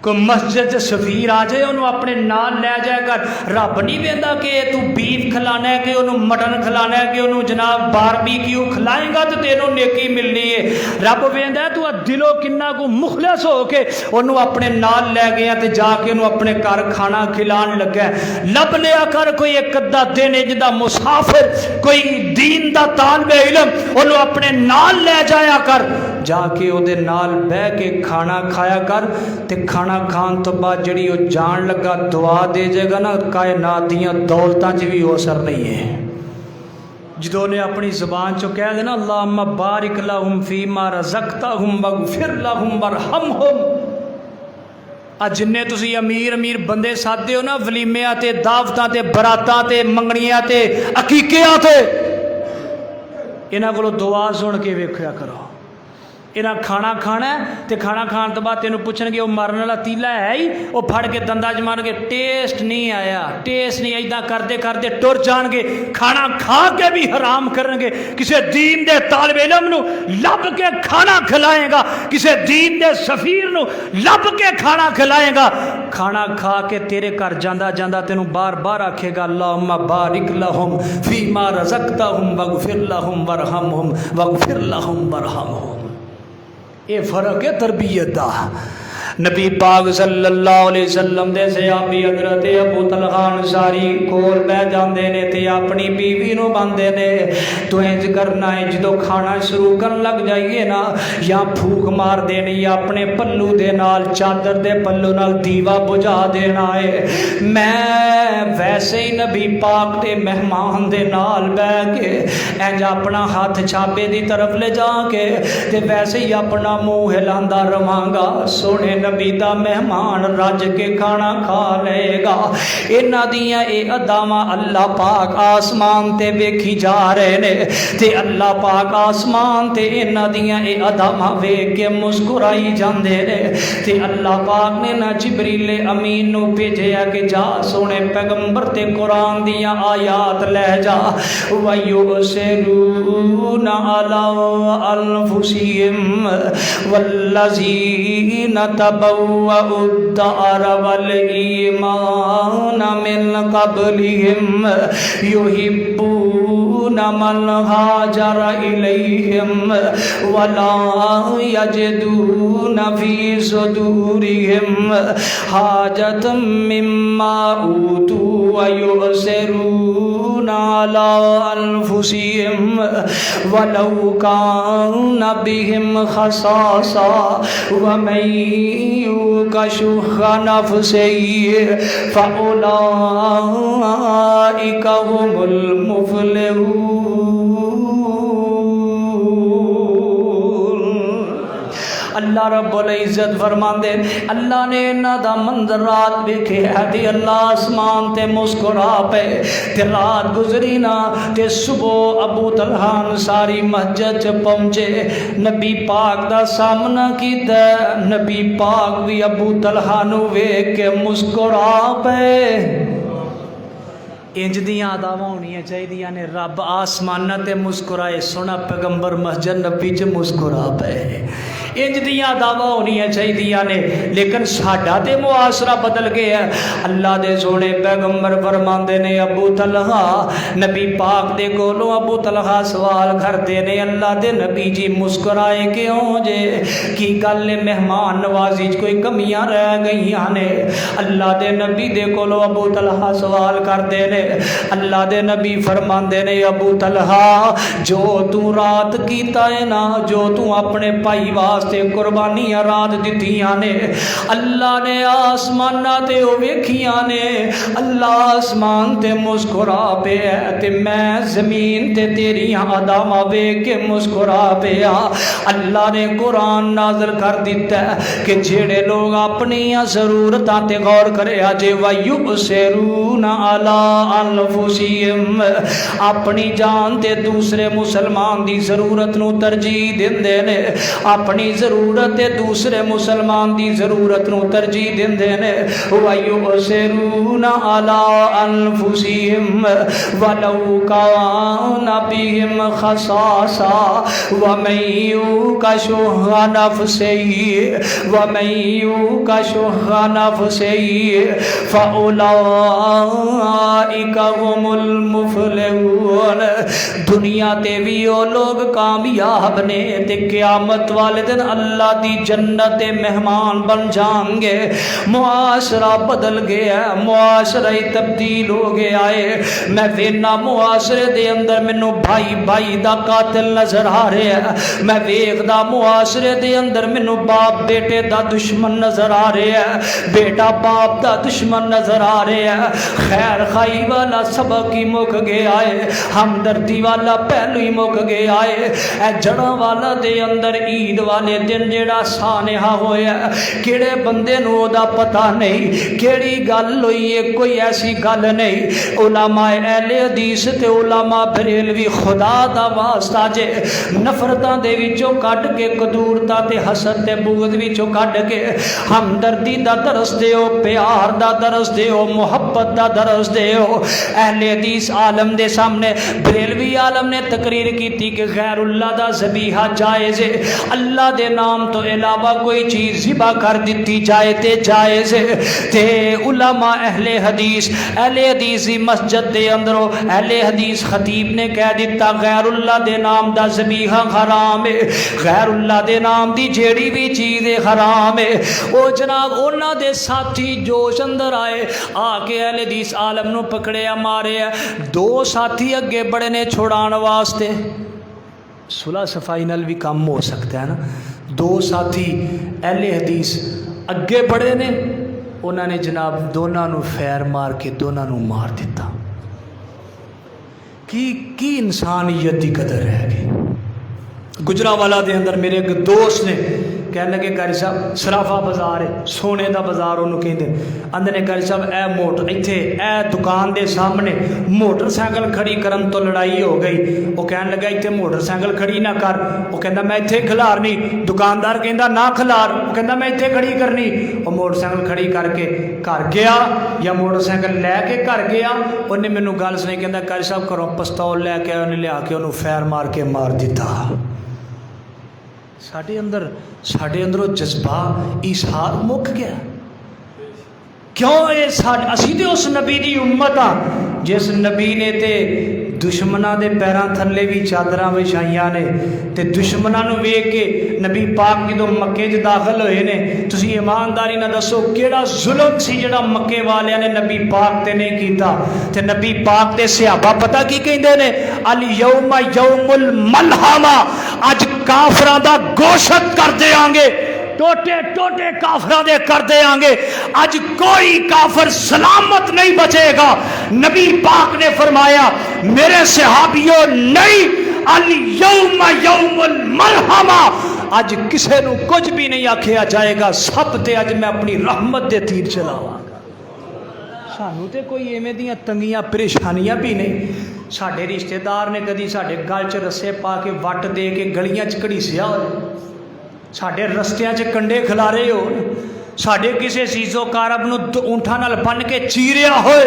[SPEAKER 1] कोई मस्जिद सफीर आ जाए उन्होंने अपने नाल लै जाया कर। रब नहीं वेंदा कि तू बीफ खिलाना है, कि उन्होंने मटन खिलाना है, कि उन्होंने जनाब बारबीक्यू खिलाएगा तो तेनों नेकी मिलनी है। रब वेंदा तू दिलों किन्ना को मुखलिस हो के उन्होंने अपने नाल लै गया तो जाके उन्होंने अपने घर खाना खिलान लगा। लब लिया कर कोई एक अद्धा दिन जिदा मुसाफिर कोई दीन दा तालिबे इल्म उन्होंने अपने नाल लै जाया कर, जाके उहदे नाल बह के खाना खाया कर। ते खाना खान तो बाद जी जान लगा दुआ दे जाएगा ना, कायनात दियां दौलतां च भी असर नहीं है। जो ने अपनी जबान चो कह देना अल्लाहुम्मा बारिक लहुम फीमा रज़क़तहुम वग़फ़िर लहुम वरहमहुम। अज जिन्ने तुसी अमीर अमीर बंदे सादे हो ना वलीमियां ते दावतां ते बरातां ते मंगणियां ते अकीकियां ते, इन्हां कोलों दुआ सुन के वेखिया करो। इन्हें खाना खाना तो खाना खाने तो बाद तेन पूछणगे वो मरने वाला तीला है ही, वो फड़ के दंदा च मारनगे टेस्ट नहीं आया, टेस्ट नहीं इदा करते करते टुर जाएंगे। खाना खा के भी हराम करेंगे। किसी दीन के तालिब इल्म नूं लब के खाना खिलाएगा, किसी दीन के सफीर नूं लब के खाना खिलाएगा। खाना खा के तेरे घर जांदा जांदा तेनू बार बार आखेगा अल्लाहुम्मा बारिक लहुम फीमा रज़क़तहुम वग़फ़िर लहुम वरहमहुम वग़फ़िर लहुम वरहमहुम। ये फर्क है तरबियत का। नबी पाक सल्लल्लाहु अलैहि वसल्लम दे सहाबी हज़रत अबू तलहा अंसारी कोल बह जाते ने ते अपनी बीवी नूं बंदे ने तो इंज करना है जो खाना शुरू करन लग जाइए ना, या फूक मार देनी या अपने पल्लू दे नाल चादर दे पल्लू नाल दीवा बुझा देना है। मैं वैसे ही नबी पाक दे मेहमान दे नाल बह के इंज अपना हाथ छाबे दी तरफ ले जाके ते वैसे ही अपना मुंह हिलांदा रवांगा। सोने नबी दा मेहमान रज के खाना खा लेगा। इन्हां दियां ए अदावां अल्लाह पाक आसमान ते वेखी जा रहे ने ते अल्लाह पाक आसमान ते इन्हां दियां ए अदावां वेख के मुस्कुराई जांदे ने ते अल्लाह पाक ने ना जिबरील अमीन नूं भेजिया कि जा सोने पैगंबर ते कुरान दियां आयात लै जा। वयुसिरूना अला अनफुसिहिम वल्लज़ीना तबव्वउद्दार वल ईमान मिन क़ब्लिहिम युहिब्बूना मन हाजर इलैहिम वला यजिदूना फी सुदूरिहिम हाजतम मिम्मा ऊतू वयुसिरूना अला अनफुसिहिम वलौ काना बिहिम खसासा वमन युक़ शुह्ह नफ़्सिही फ़उलाइका हुमुल मुफ़्लिहून। अल्लाह रब्बुल इज़्ज़त फरमांदे अल्लाह ने इन्हां दा मंजर रात वेखिया ते अल्लाह आसमान ते मुस्कुरा पे ते रात गुजरी ना ते सुबह अबू तलहा अंसारी मस्जिद च पहुंचे। नबी पाक दा सामना कीता। नबी पाक भी अबू तलहा नूं वेख के मुस्कुरा पे। इंज दियां अदावां होनियां चाहिदियां ने। रब आसमानां ते मुस्कुराए, सोना पैगंबर मस्जिद नबी च मुस्कुरा पे। इंज दियां अदावां होनियां चाहिदियां ने। लेकिन साडा ते मुआसरा बदल गया। अल्लाह दे सोने पैगंबर फरमांदे ने अबू तलहा नबी पाक दे कोलों अबू तलहा सवाल करते ने अल्लाह दे नबी जी मुस्कुराए क्यों जे? की गल ने मेहमान नवाजी च कोई कमियां रह गई ने? अल्लाह दे नबी दे कोलों अबू तलहा सवाल करते ने अल्लाह दे नबी फरमांदे ने अबू तलहा जो तू रात कीता है ना, जो तू अपने भाई वास्ते कुर्बानियां रात दित्तियां ने, अल्लाह ने आसमाना ते ओ वेखियां ने, अल्लाह आसमान ते मुस्कुरा पे है ते मैं जमीन ते तेरियां अदावां वेख के मुस्कुरा पे आ। अल्लाह ने कुरान नाज़िल कर दिता है कि जेड़े लोग अपनी ज़रूरतां ते गौर करे अजे वयुसिरूना अला अनफुसिहिम, अपनी जान ते दूसरे मुसलमान दी ज़रूरत नूं तरजीह दिंदे ने, अपनी ज़रूरत ते दूसरे मुसलमान दी ज़रूरत नूं तरजीह दिंदे ने। वयुसिरूना अला अनफुसिहिम वलौ काना बिहिम खसासा वमन युका शुह्हा नफ्सिही वमन युका शुह्हा नफ्सिही फउलाइका हुमुल मुफलिहून। दुनिया ते भी वो लोग कामयाब ने ते क़यामत वाले दिन अल्लाह दी जन्नत दे मेहमान बन जाएंगे। मुआशरा बदल गया, मुआशरा ही तब्दील हो गया है। मैं वेखना मुआशरे दे अंदर मैनू भाई भाई दा कातिल नजर आ रहा है, मैं वेखदा मुआशरे दे अंदर मैनू बाप बेटे दा दुश्मन नजर आ रहा है, बेटा बाप दा दुश्मन नजर आ रहा है। खैर खाई वाला सबक ही मुक गया है, हमदर्दी वाला पहलू ही मुक गया है। जड़ा वाला दे अंदर ईद वाले दिन जेड़ा सानेहा होया, किहड़े बंदे नूं ओदा पता नहीं, केड़ी गल होई है, कोई ऐसी गल नहीं। उलमा अहले हदीस ते उलमा बरेलवी खुदा दा वास्ता जे नफरतां दे विचों कढ के, कदूरता ते हसद ते बुगद विचों कढ के हमदर्दी दा दरस दिओ, प्यार दा दरस दिओ, मुहब्बत दा दरस दिओ। अहले हदीस आलम दे सामने बरेलवी आलम ने तकरीर की कि गैरुल्लाह दा ज़बीहा जायज़ है, अल्लाह दे नाम तो इलावा कोई चीज़ ज़िबा कर दी जाए ते जायज़ है। ते उलमा अहले हदीस दी मस्जिद दे अंदरों अहले हदीस खतीब ने कह दिता गैरुल्लाह दे नाम दा ज़बीहा हराम है, गैरुल्लाह दे नाम दी जेड़ी भी चीज़ है हराम है। ओ जनाब उन्हां दे साथी जोश अंदर आए, आके अहले हदीस आलम नूं पकड़िया मारिया। दो साथी अगे बड़े ने छुड़ाने वास्ते, सुलह सफाई नाल भी काम हो सकता है ना। दो साथी अहले हदीस अगे बड़े ने, उन्होंने जनाब दोनों नूं फैर मार के दोनों नूं मार दिता। की इंसानियत की कदर रह गई। गुजरांवाला दे अंदर मेरे एक दोस्त ने कहने लगे कारी साहब सराफा बाजार है, सोने का बाजार उन्होंने कहते, आंदे ने कारी साहब ए मोटर इत्थे ए दुकान के सामने मोटरसाइकिल खड़ी करन तो लड़ाई हो गई। वो कहने लगा इत्थे मोटरसाइकिल खड़ी ना कर, वो कहता मैं इत्थे खिलारनी, दुकानदार कहता ना खिलार, वो कहता मैं इत्थे खड़ी करनी। वो मोटरसाइकिल खड़ी करके घर गया या मोटरसाइकिल लैके घर गया, उन्हें मैनू गल सुनाई, कहता कारी साहब घरों पिस्तौल लैके आया, उन्हें लिया के उन्होंने फैर मार के मार दिता। साढ़े अंदरों जज्बा इशार मुक गया। क्यों ये असी तो उस नबी की उम्मत हाँ जिस नबी ने ते दुश्मना के पैरों थले भी चादर विछाइया ने, ते दुश्मना वेख के नबी पाक जो मक्के च दाखिल होए ने, तुसी ईमानदारी ना दसो केड़ा जुल्म सी जेड़ा मक्के वालियां ने नबी पाक ते नहीं कीता। ते नबी पाक दे सहाबा पता की कहंदे ने, अल यौमा यौमुल मलहमा, अज काफरां दा गोशत कर देंगे, टोटे टोटे काफरां दे कर देंगे, अज कोई काफर सलामत नहीं बचेगा। नबी पाक ने फरमाया मेरे सहाबियों नहीं, अल यौमा यौमुल मलहमा, अज किसी नूं कुछ भी नहीं आखिया जाएगा, सब ते अज मैं अपनी रहमत दे तीर चलावांगा। सानू तो कोई इवें दियां तंगियां परेशानियां भी नहीं। साडे रिश्तेदार ने कदी साडे गल च रस्से पा के वट दे के गलियां च घड़ीसिया हो, साडे रस्तियां च कंडे खिलारे हो, साडे किसी सीजो कारब नूं ऊंठां नाल बन के चीरिया होए,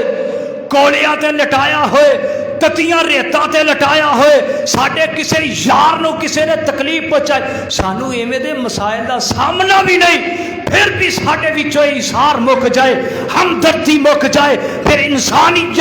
[SPEAKER 1] कोलियां ते लटाया होए, ततियां रेतां ते लटाया होए, साडे किसी यार नूं किसी ने तकलीफ पहुंचाई, सानू इवें दे मसाइल दा सामना भी नहीं, फिर भी साडे विचों इशार मुक जाए, हमदर्दी मुक जाए, फिर इंसानियत